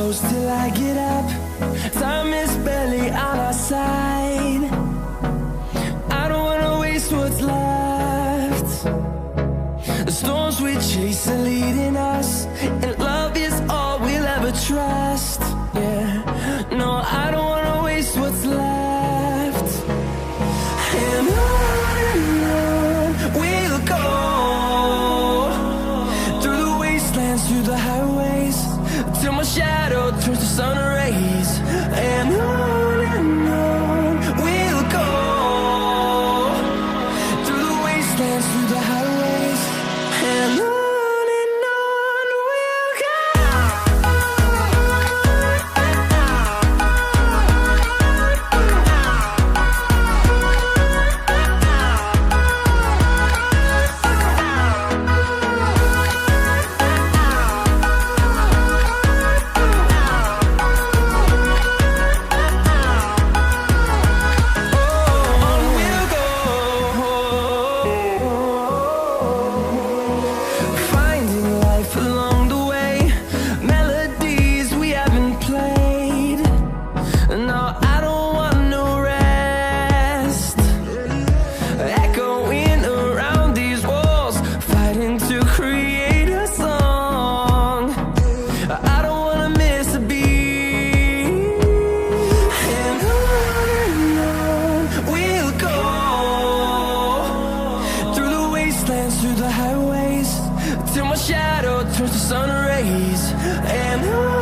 close till I get up. Time is barely on our side. I don't wanna waste what's left. The storms we chase are leading us, and love is all we'll ever trust. Yeah, no, I don't wanna waste what's left. And on we'll go, through the wastelands, through the highways, till my shadow turns to sun rays. And on we'll go, through the wastelands, through the highways, and on we'll go. Through the highways, till my shadow turns to sun rays. And on